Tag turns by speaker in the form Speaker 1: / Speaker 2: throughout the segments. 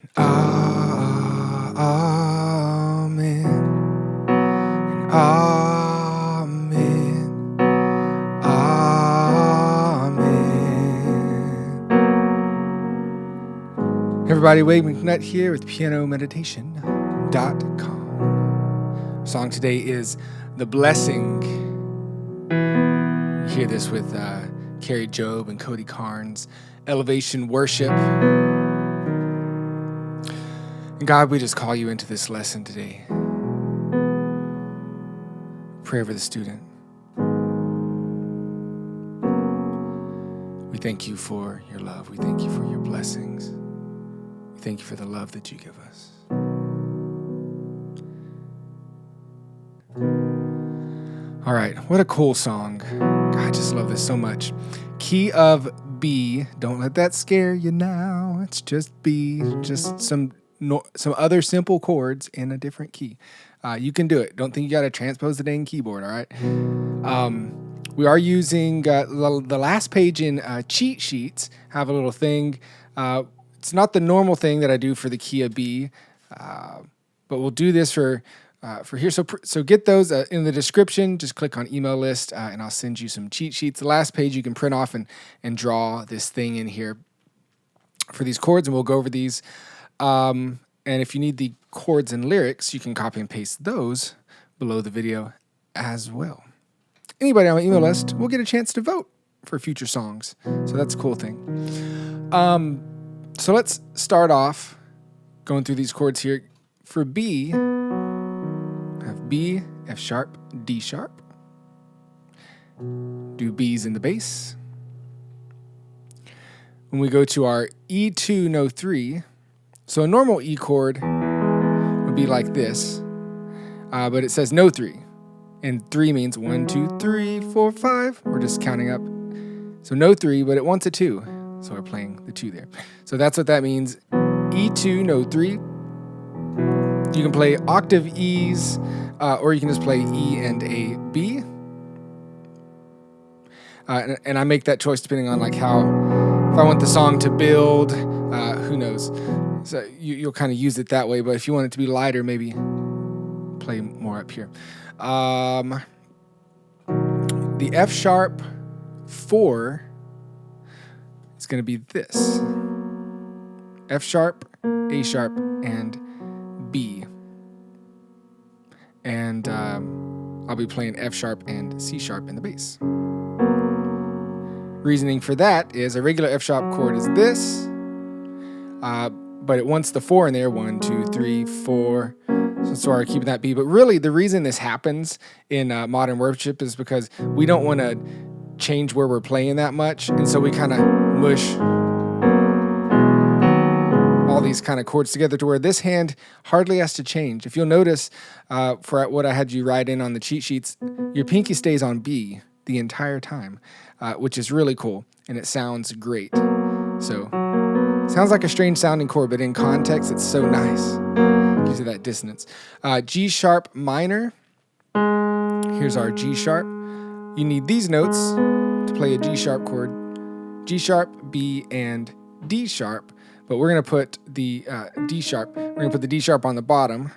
Speaker 1: Amen. Amen. Amen. Everybody, Wade McNutt here with pianomeditation.com. Song today is The Blessing. You hear this with Kari Jobe and Cody Carnes. Elevation worship. And God, we just call you into this lesson today. Pray for the student. We thank you for your love. We thank you for your blessings. We thank you for the love that you give us. All right, what a cool song. God, I just love this so much. Key of B. Don't let that scare you now. It's just B. Just some other simple chords in a different key. You can do it. Don't think you got to transpose the dang keyboard, all right? We are using the last page in cheat sheets. Have a little thing. It's not the normal thing that I do for the key of B, but we'll do this for here. So get those in the description. Just click on email list, and I'll send you some cheat sheets. The last page you can print off and draw this thing in here for these chords, and we'll go over these. And if you need the chords and lyrics, you can copy and paste those below the video as well. Anybody on my email list will get a chance to vote for future songs. So that's a cool thing. So let's start off going through these chords here. For B, I have B, F sharp, D sharp. Do B's in the bass. When we go to our E2 no 3, so a normal E chord would be like this, but it says no 3. And 3 means 1, 2, 3, 4, 5. We're just counting up. So no 3, but it wants a 2. So we're playing the 2 there. So that's what that means. E2, no 3. You can play octave E's, or you can just play E and A, B. And I make that choice depending on like how, if I want the song to build, who knows. So you'll kind of use it that way. But if you want it to be lighter, maybe play more up here. The F sharp 4 is going to be this. F sharp, A sharp, and B. And I'll be playing F sharp and C sharp in the bass. Reasoning for that is a regular F sharp chord is this, but it wants the 4 in there. 1, 2, 3, 4. So we're keeping that B. But really, the reason this happens in modern worship is because we don't want to change where we're playing that much. And so we kind of mush all these kind of chords together to where this hand hardly has to change. If you'll notice, for what I had you write in on the cheat sheets, your pinky stays on B the entire time, which is really cool. And it sounds great. So sounds like a strange sounding chord, but in context, it's so nice. Gives you that dissonance. G sharp minor. Here's our G sharp. You need these notes to play a G sharp chord. G sharp, B, and D sharp. But we're going to put the D sharp. We're going to put the D sharp on the bottom.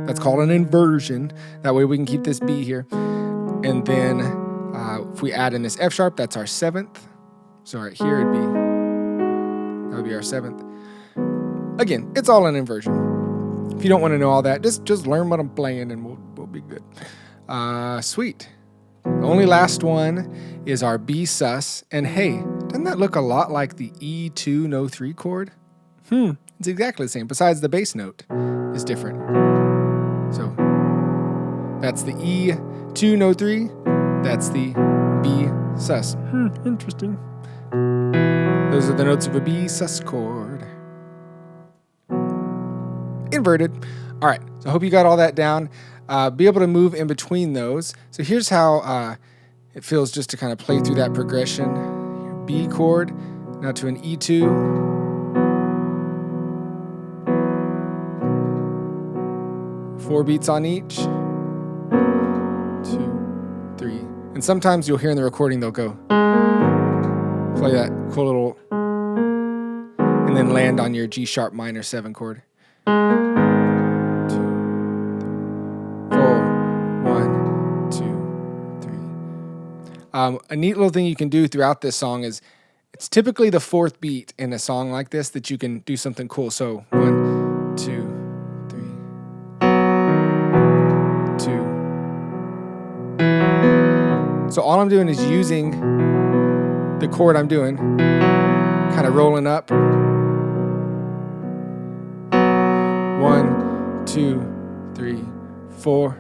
Speaker 1: That's called an inversion. That way we can keep this B here. And then if we add in this F sharp, that's our 7th. So right here that would be our 7th. Again, it's all an inversion. If you don't want to know all that, just learn what I'm playing and we'll be good. Sweet. The only last one is our Bsus. And hey, doesn't that look a lot like the E2 no 3 chord? It's exactly the same, besides the bass note is different. So that's the E2 no 3. That's the Bsus. Interesting. Those are the notes of a Bsus chord. Inverted. All right, so I hope you got all that down. Be able to move in between those. So here's how it feels just to kind of play through that progression. B chord, now to an E2. 4 beats on each. 2, 3. And sometimes you'll hear in the recording they'll go play that cool little. And and then land on your G sharp minor 7 chord. 2, 3, 4, 1, 2, 3. A neat little thing you can do throughout this song is it's typically the 4th beat in a song like this that you can do something cool. So 1, 2, 3, 2. So all I'm doing is using the chord I'm doing, kind of rolling up. 1, 2, 3, 4.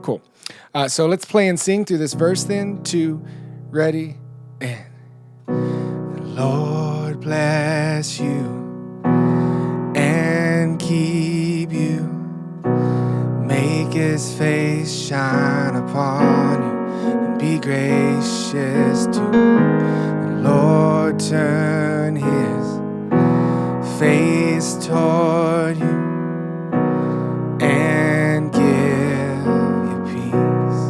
Speaker 1: Cool. So let's play and sing through this verse then. 2, ready, and the Lord bless you and keep you. Make his face shine upon you and be gracious to you. The Lord turn his face toward you and give you peace.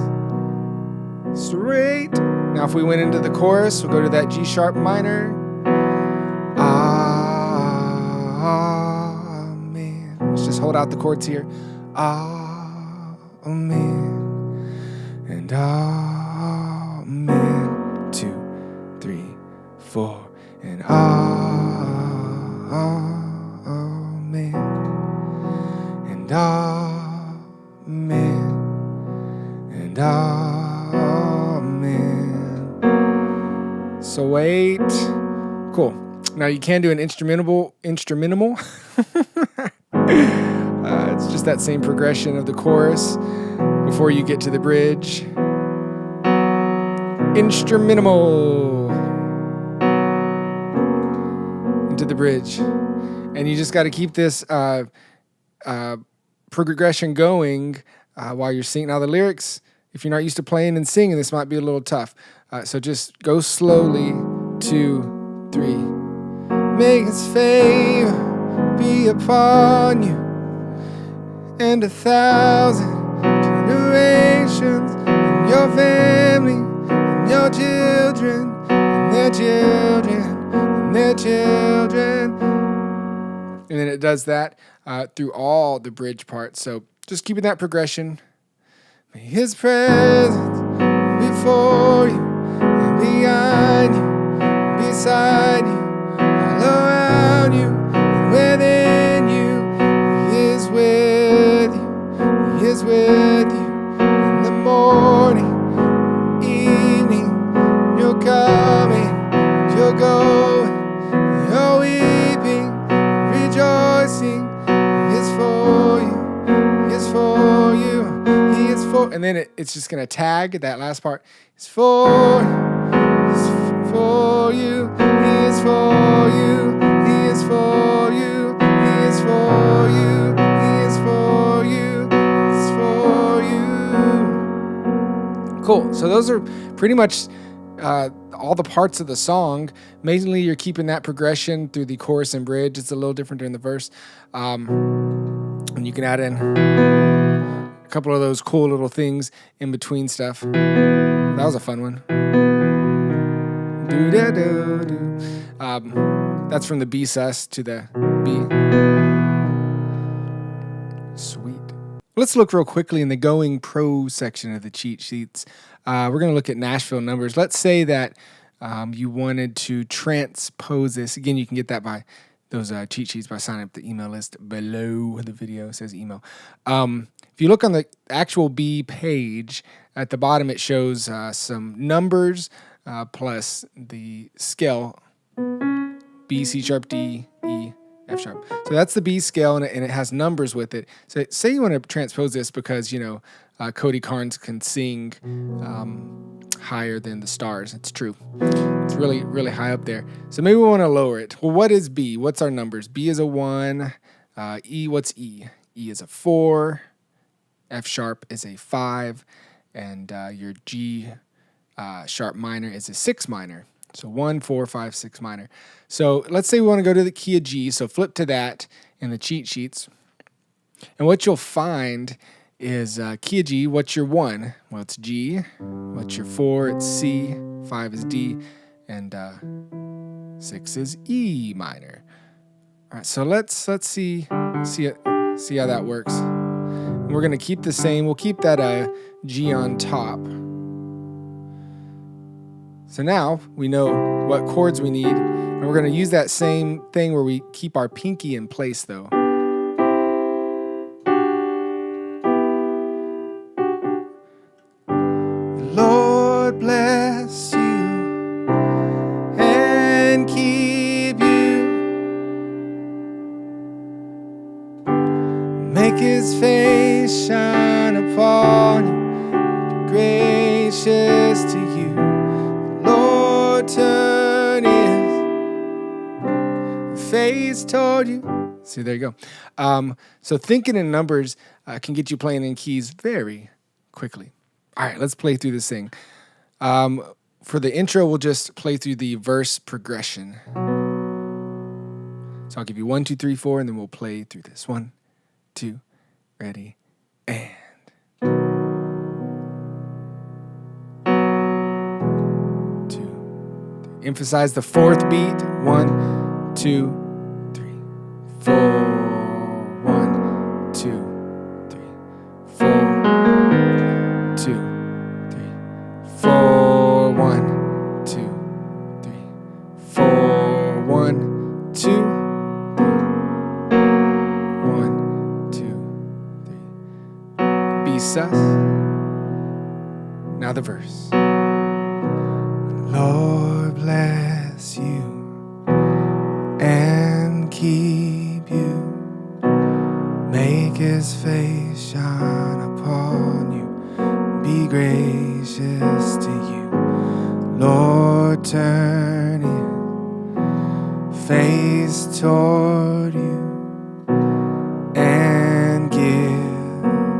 Speaker 1: Straight. Now if we went into the chorus, we'll go to that G sharp minor. Amen. Let's just hold out the chords here. Amen. And amen. 2, 3, 4. And amen. And amen. And amen. So wait. Cool. Now you can do an instrumental. It's just that same progression of the chorus before you get to the bridge. Instrumental into the bridge, and you just got to keep this progression going while you're singing. Now the lyrics, if you're not used to playing and singing, this might be a little tough. So just go slowly. 2, 3. Make his favor be upon you and 1,000 generations, and your family, and your children, and their children, and their children. And then it does that through all the bridge parts. So just keeping that progression. May his presence be before you, and behind you, and beside you, all around you, and within you. He is with you. He is with you in the morning, evening. You're coming, you're going, you're weeping, rejoicing. He is for you. He is for you. He is for. And then it's just gonna tag that last part. It's for you. It's for you. He is for you. He is for you. He is for you. He is for you. It's for you. Cool. So those are pretty much all the parts of the song. Mainly, you're keeping that progression through the chorus and bridge. It's a little different during the verse, and you can add in a couple of those cool little things in between stuff. That was a fun one. That's from the Bsus to the B. Sweet. Let's look real quickly in the Going Pro section of the cheat sheets. We're going to look at Nashville numbers. Let's say that you wanted to transpose this. Again, you can get that by those cheat sheets by signing up the email list below the video. It says email. If you look on the actual B page, at the bottom it shows some numbers plus the scale B, C sharp, D, E, F sharp. So that's the B scale, and it has numbers with it. So say you want to transpose this because, Cody Carnes can sing higher than the stars. It's true. It's really, really high up there. So maybe we want to lower it. Well, what is B? What's our numbers? B is a 1. E, what's E? E is a 4. F sharp is a 5. And your G sharp minor is a 6 minor. So 1, 4, 5, 6 minor. So let's say we want to go to the key of G. So flip to that in the cheat sheets. And what you'll find is key of G, what's your 1? Well, it's G. What's your 4? It's C. 5 is D. And 6 is E minor. All right, so let's see how that works. And we're going to keep the same. We'll keep that G on top. So now we know what chords we need, and we're going to use that same thing where we keep our pinky in place, though. Lord bless you and keep you. Make his face shine upon you, be gracious to you. Lord turn his face toward you. See, there you go. So thinking in numbers can get you playing in keys very quickly. All right, let's play through this thing. For the intro, we'll just play through the verse progression. So I'll give you 1, 2, 3, 4, and then we'll play through this. 1, 2, ready, and. Emphasize the 4th beat. 1, 2, 3, 4. 1, 2, 3, 4. 2, 3, 4. 1, 2, 3, 4. 1, 2, 3. 1, 2, 3. Bsus. Now the verse. Lord bless you and keep you. Make his face shine upon you. Be gracious to you. Lord turn his face toward you and give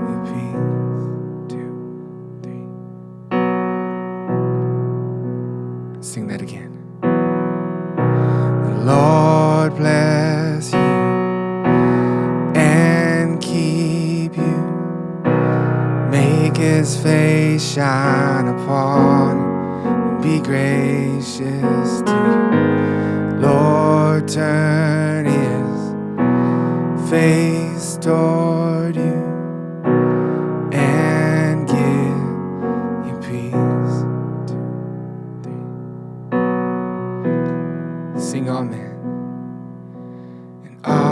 Speaker 1: you peace. 2, 3. Sing that again. The Lord bless you and keep you. Make his face shine upon you and be gracious to you. Lord turn his face toward you and give you peace. 2, 3. Sing amen. And amen.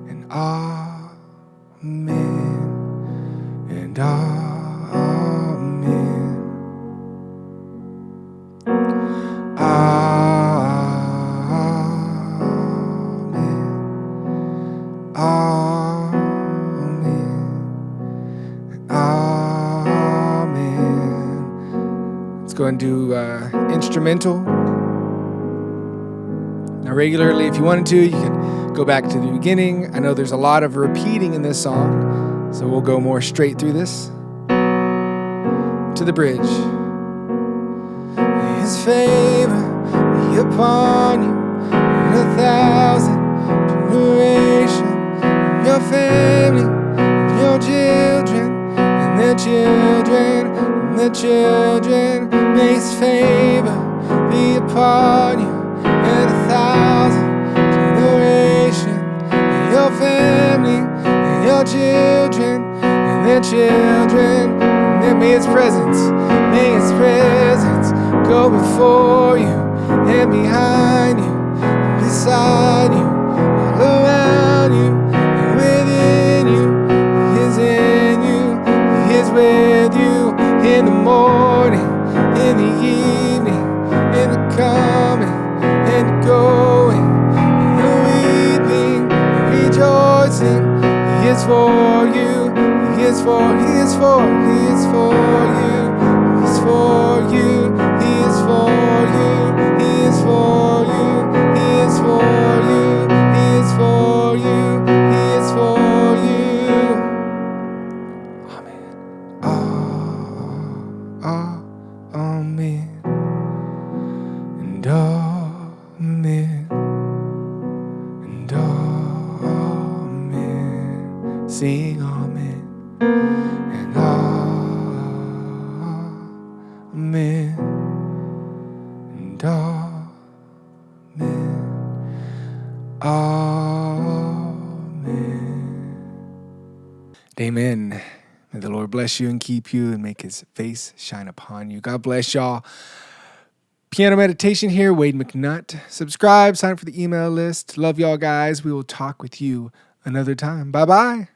Speaker 1: And amen. And amen. Amen. Amen. Amen. Let's go and do instrumental. Now, regularly, if you wanted to, you can go back to the beginning. I know there's a lot of repeating in this song, so we'll go more straight through this. To the bridge. His favor be upon you in 1,000 generations, and your family, and your children, and their children, and their children. May his favor be upon you in 1,000 generations, and your family, and your children, and their children. And then may his presence go before you and behind you, and beside you, all around you, and within you. He is in you, he is with you, in the morning, in the evening, in the coming and the going, in the weeping, and rejoicing. He is for you, he is for you, he is for you, he is for you, he is for you, he is for you, he is for you, he is for you, he is for you. Amen. Amen. And amen. sing amen and amen and amen. Amen. May the Lord bless you and keep you and make his face shine upon you. God bless y'all. Piano meditation here, Wade McNutt. Subscribe, sign up for the email list. Love y'all guys. We will talk with you another time. Bye-bye.